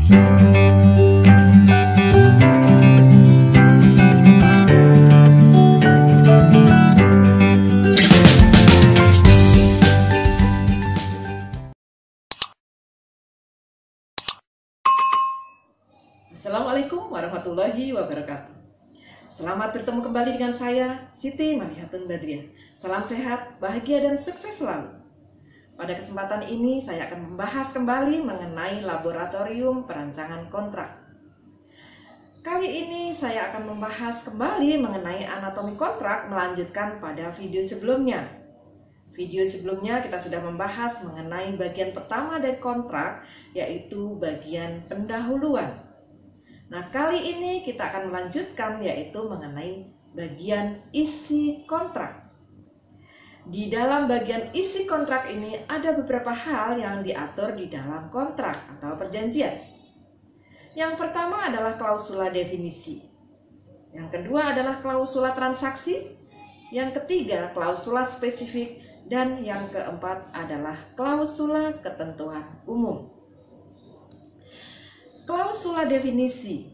Assalamualaikum warahmatullahi wabarakatuh. Selamat bertemu kembali dengan saya, Siti Marihatun Badriah. Salam sehat, bahagia, dan sukses selalu. Pada kesempatan ini saya akan membahas kembali mengenai laboratorium perancangan kontrak. Kali ini saya akan membahas kembali mengenai anatomi kontrak, melanjutkan pada video sebelumnya. Video sebelumnya kita sudah membahas mengenai bagian pertama dari kontrak, yaitu bagian pendahuluan. Nah, kali ini kita akan melanjutkan, yaitu mengenai bagian isi kontrak. Di dalam bagian isi kontrak ini ada beberapa hal yang diatur di dalam kontrak atau perjanjian. Yang pertama adalah klausula definisi. Yang kedua adalah klausula transaksi. Yang ketiga klausula spesifik. Dan yang keempat adalah klausula ketentuan umum. Klausula definisi.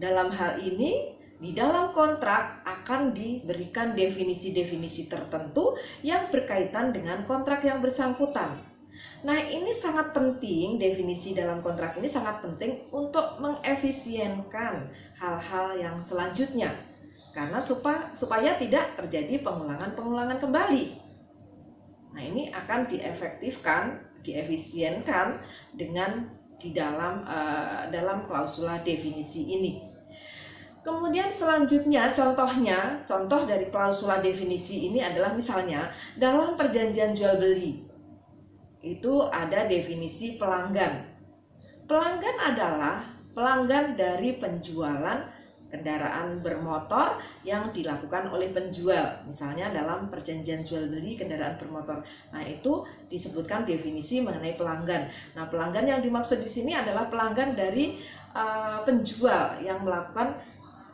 Dalam hal ini, di dalam kontrak akan diberikan definisi-definisi tertentu yang berkaitan dengan kontrak yang bersangkutan. Nah, ini sangat penting, definisi dalam kontrak ini sangat penting untuk mengefisienkan hal-hal yang selanjutnya. Karena supaya tidak terjadi pengulangan-pengulangan kembali. Nah, ini akan diefisienkan dengan di dalam klausula definisi ini. Kemudian selanjutnya contoh dari klausula definisi ini adalah misalnya dalam perjanjian jual beli itu ada definisi pelanggan. Pelanggan adalah pelanggan dari penjualan kendaraan bermotor yang dilakukan oleh penjual, misalnya dalam perjanjian jual beli kendaraan bermotor. Nah, itu disebutkan definisi mengenai pelanggan. Nah, pelanggan yang dimaksud di sini adalah pelanggan dari penjual yang melakukan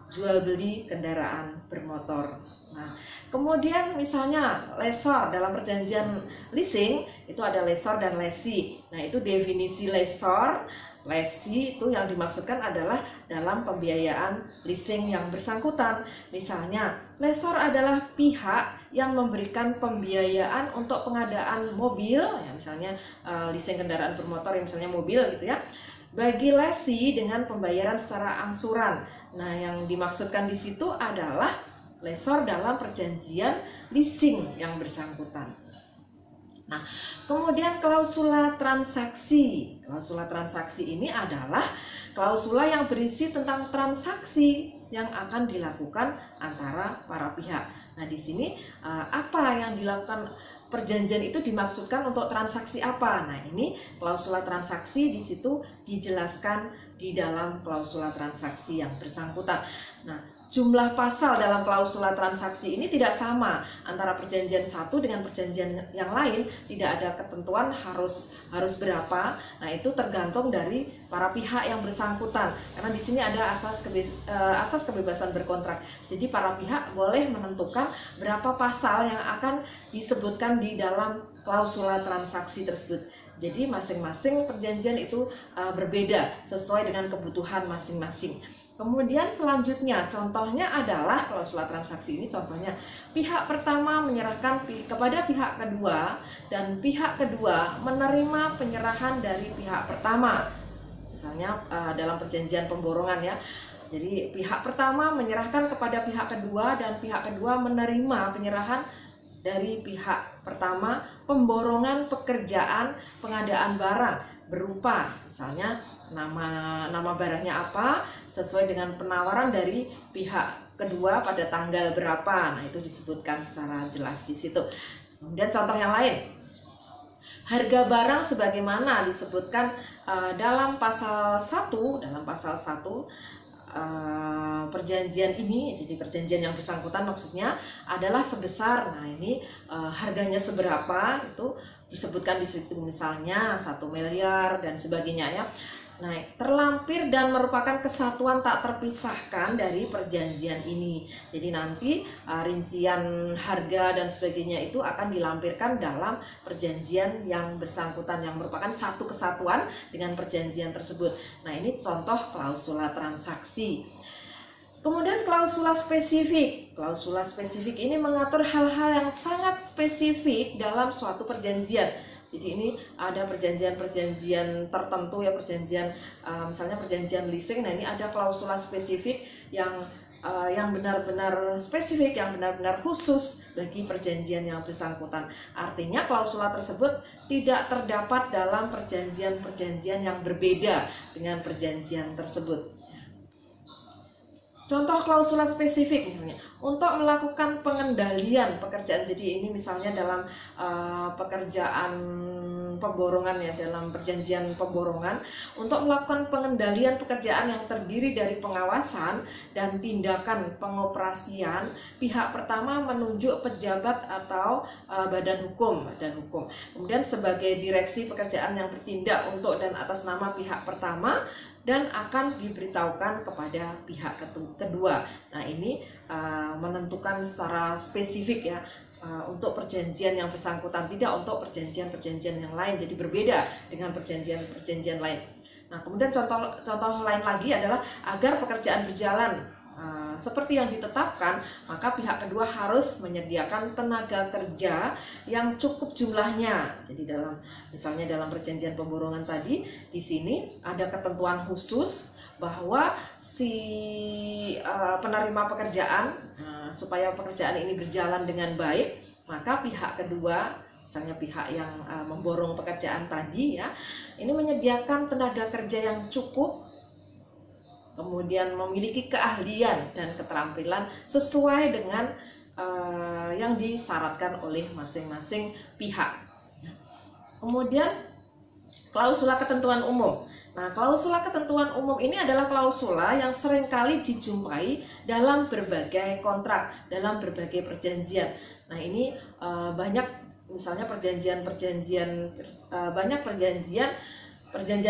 jual beli kendaraan bermotor. Nah, kemudian misalnya lesor dalam perjanjian leasing itu ada lesor dan lesi. Nah, itu definisi lesor. Lesi itu yang dimaksudkan adalah dalam pembiayaan leasing yang bersangkutan. Misalnya, lesor adalah pihak yang memberikan pembiayaan untuk pengadaan mobil, ya misalnya leasing kendaraan bermotor, ya misalnya mobil gitu ya. Bagi lesi dengan pembayaran secara angsuran. Nah, yang dimaksudkan di situ adalah lesor dalam perjanjian leasing yang bersangkutan. Nah, kemudian klausula transaksi. Klausula transaksi ini adalah klausula yang berisi tentang transaksi yang akan dilakukan antara para pihak. Nah, di sini apa yang dilakukan perjanjian itu dimaksudkan untuk transaksi apa? Nah, ini klausula transaksi di situ dijelaskan di dalam klausula transaksi yang bersangkutan. Nah, jumlah pasal dalam klausula transaksi ini tidak sama antara perjanjian satu dengan perjanjian yang lain. Tidak ada ketentuan harus berapa. Nah, itu tergantung dari para pihak yang bersangkutan. Karena di sini ada asas kebebasan berkontrak. Jadi para pihak boleh menentukan berapa pasal yang akan disebutkan di dalam klausula transaksi tersebut. Jadi masing-masing perjanjian itu berbeda sesuai dengan kebutuhan masing-masing. Kemudian selanjutnya contohnya adalah klausula transaksi ini, contohnya pihak pertama menyerahkan kepada pihak kedua dan pihak kedua menerima penyerahan dari pihak pertama. Misalnya dalam perjanjian pemborongan ya. Jadi pihak pertama menyerahkan kepada pihak kedua dan pihak kedua menerima penyerahan dari pihak pertama pemborongan pekerjaan pengadaan barang berupa misalnya nama barangnya apa sesuai dengan penawaran dari pihak kedua pada tanggal berapa. Nah, itu disebutkan secara jelas di situ. Kemudian contoh yang lain, harga barang sebagaimana disebutkan dalam pasal 1 perjanjian ini. Jadi perjanjian yang bersangkutan maksudnya adalah sebesar, nah ini harganya seberapa itu disebutkan di situ, misalnya 1 miliar dan sebagainya ya. Nah, terlampir dan merupakan kesatuan tak terpisahkan dari perjanjian ini. Jadi nanti rincian harga dan sebagainya itu akan dilampirkan dalam perjanjian yang bersangkutan, yang merupakan satu kesatuan dengan perjanjian tersebut. Nah, ini contoh klausula transaksi. Kemudian klausula spesifik. Klausula spesifik ini mengatur hal-hal yang sangat spesifik dalam suatu perjanjian. Jadi ini ada perjanjian-perjanjian tertentu ya, perjanjian misalnya perjanjian leasing. Nah, ini ada klausula spesifik yang benar-benar spesifik, yang benar-benar khusus bagi perjanjian yang bersangkutan. Artinya klausula tersebut tidak terdapat dalam perjanjian-perjanjian yang berbeda dengan perjanjian tersebut. Contoh klausula spesifik misalnya untuk melakukan pengendalian pekerjaan. Jadi ini misalnya dalam pekerjaan pemborongan ya, dalam perjanjian pemborongan, untuk melakukan pengendalian pekerjaan yang terdiri dari pengawasan dan tindakan pengoperasian, pihak pertama menunjuk pejabat atau badan hukum. Kemudian sebagai direksi pekerjaan yang bertindak untuk dan atas nama pihak pertama dan akan diberitahukan kepada pihak kedua. Nah, ini menentukan secara spesifik ya untuk perjanjian yang bersangkutan, tidak untuk perjanjian-perjanjian yang lain. Jadi berbeda dengan perjanjian-perjanjian lain. Nah, kemudian contoh lain lagi adalah agar pekerjaan berjalan seperti yang ditetapkan, maka pihak kedua harus menyediakan tenaga kerja yang cukup jumlahnya. Jadi misalnya dalam perjanjian pemborongan tadi, di sini ada ketentuan khusus bahwa si penerima pekerjaan supaya pekerjaan ini berjalan dengan baik, maka pihak kedua, misalnya pihak yang memborong pekerjaan tadi ya, ini menyediakan tenaga kerja yang cukup, kemudian memiliki keahlian dan keterampilan sesuai dengan yang disyaratkan oleh masing-masing pihak. Kemudian klausula ketentuan umum. Nah, klausula ketentuan umum ini adalah klausula yang seringkali dijumpai dalam berbagai kontrak, dalam berbagai perjanjian. Nah, ini banyak misalnya perjanjian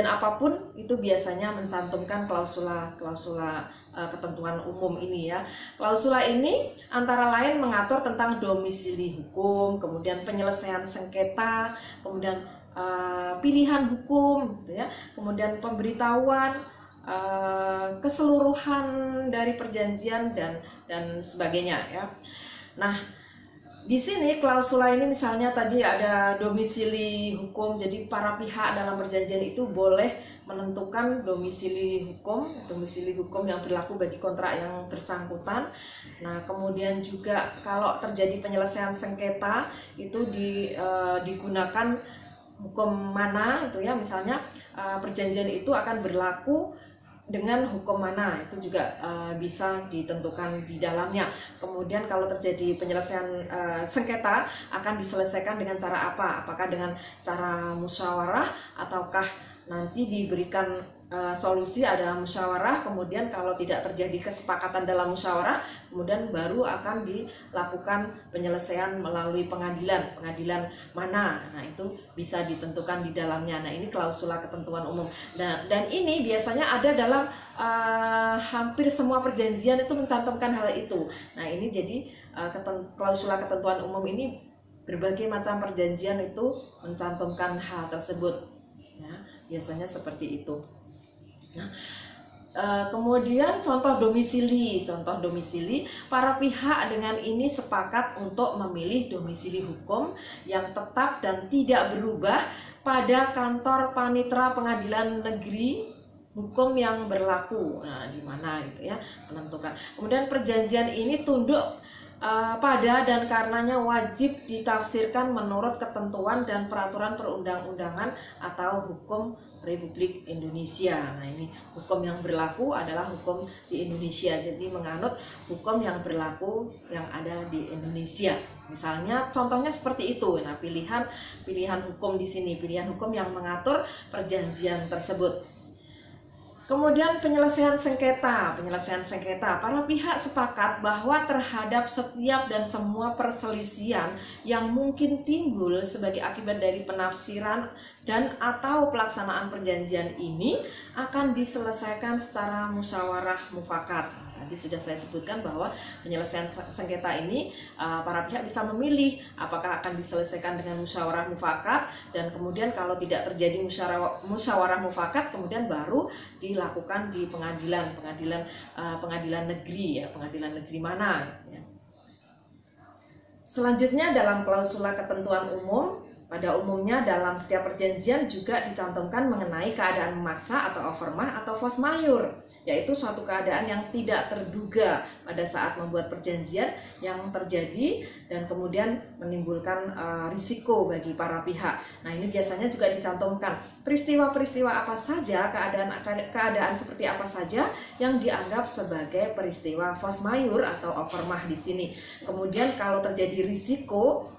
apapun itu biasanya mencantumkan klausula ketentuan umum ini ya. Klausula ini antara lain mengatur tentang domisili hukum, kemudian penyelesaian sengketa, kemudian pilihan hukum gitu ya, kemudian pemberitahuan, keseluruhan dari perjanjian dan sebagainya ya. Nah, di sini klausula ini misalnya tadi ada domisili hukum, jadi para pihak dalam perjanjian itu boleh menentukan domisili hukum yang berlaku bagi kontrak yang bersangkutan. Nah, kemudian juga kalau terjadi penyelesaian sengketa itu digunakan hukum mana itu ya, misalnya perjanjian itu akan berlaku dengan hukum mana, itu juga bisa ditentukan di dalamnya. Kemudian kalau terjadi penyelesaian sengketa akan diselesaikan dengan cara apa? Apakah dengan cara musyawarah ataukah nanti diberikan solusi, ada musyawarah, kemudian kalau tidak terjadi kesepakatan dalam musyawarah, kemudian baru akan dilakukan penyelesaian melalui pengadilan mana. Nah, itu bisa ditentukan di dalamnya. Nah, ini klausula ketentuan umum. Dan ini biasanya ada dalam hampir semua perjanjian itu mencantumkan hal itu. Nah, ini jadi klausula ketentuan umum ini berbagai macam perjanjian itu mencantumkan hal tersebut. Ya, biasanya seperti itu. Nah, kemudian contoh domisili, para pihak dengan ini sepakat untuk memilih domisili hukum yang tetap dan tidak berubah pada kantor panitera pengadilan negeri hukum yang berlaku. Nah, di mana gitu ya menentukan. Kemudian perjanjian ini tunduk pada dan karenanya wajib ditafsirkan menurut ketentuan dan peraturan perundang-undangan atau hukum Republik Indonesia. Nah, ini hukum yang berlaku adalah hukum di Indonesia, jadi menganut hukum yang berlaku yang ada di Indonesia. Misalnya contohnya seperti itu. Nah, pilihan hukum di sini, pilihan hukum yang mengatur perjanjian tersebut. Kemudian penyelesaian sengketa. Para pihak sepakat bahwa terhadap setiap dan semua perselisihan yang mungkin timbul sebagai akibat dari penafsiran dan atau pelaksanaan perjanjian ini akan diselesaikan secara musyawarah mufakat. Tadi sudah saya sebutkan bahwa penyelesaian sengketa ini para pihak bisa memilih apakah akan diselesaikan dengan musyawarah mufakat, dan kemudian kalau tidak terjadi musyawarah mufakat kemudian baru dilakukan di pengadilan negeri, ya, pengadilan negeri mana, ya. Selanjutnya dalam klausula ketentuan umum, pada umumnya dalam setiap perjanjian juga dicantumkan mengenai keadaan memaksa atau overmach atau force majeure, yaitu suatu keadaan yang tidak terduga pada saat membuat perjanjian yang terjadi dan kemudian menimbulkan risiko bagi para pihak. Nah, ini biasanya juga dicantumkan peristiwa-peristiwa apa saja, keadaan seperti apa saja yang dianggap sebagai peristiwa force majeure atau overmach di sini. Kemudian kalau terjadi risiko,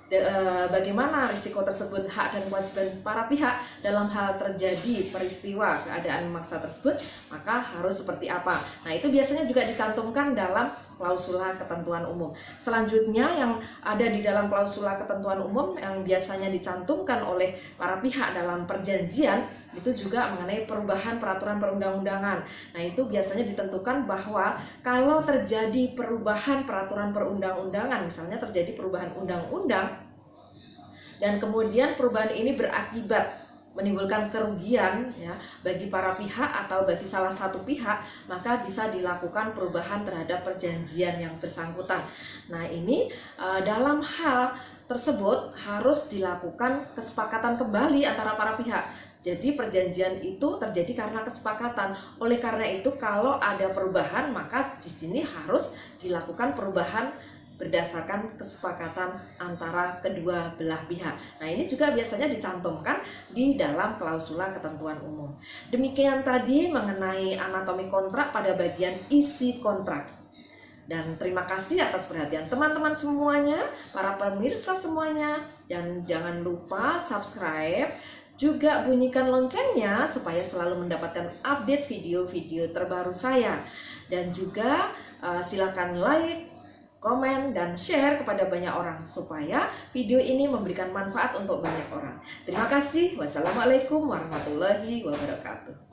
bagaimana risiko tersebut, hak dan kewajiban para pihak dalam hal terjadi peristiwa keadaan memaksa tersebut, maka harus seperti apa. Nah, itu biasanya juga dicantumkan dalam klausula ketentuan umum. Selanjutnya yang ada di dalam klausula ketentuan umum yang biasanya dicantumkan oleh para pihak dalam perjanjian itu juga mengenai perubahan peraturan perundang-undangan. Nah, itu biasanya ditentukan bahwa kalau terjadi perubahan peraturan perundang-undangan, misalnya terjadi perubahan undang-undang dan kemudian perubahan ini berakibat menimbulkan kerugian, ya, bagi para pihak atau bagi salah satu pihak, maka bisa dilakukan perubahan terhadap perjanjian yang bersangkutan. Nah, ini dalam hal tersebut harus dilakukan kesepakatan kembali antara para pihak. Jadi perjanjian itu terjadi karena kesepakatan. Oleh karena itu, kalau ada perubahan, maka di sini harus dilakukan perubahan berdasarkan kesepakatan antara kedua belah pihak. Nah, ini juga biasanya dicantumkan di dalam klausula ketentuan umum. Demikian tadi mengenai anatomi kontrak pada bagian isi kontrak. Dan terima kasih atas perhatian teman-teman semuanya, para pemirsa semuanya, dan jangan lupa subscribe, juga bunyikan loncengnya supaya selalu mendapatkan update video-video terbaru saya. Dan juga silakan like, komen, dan share kepada banyak orang supaya video ini memberikan manfaat untuk banyak orang. Terima kasih. Wassalamualaikum warahmatullahi wabarakatuh.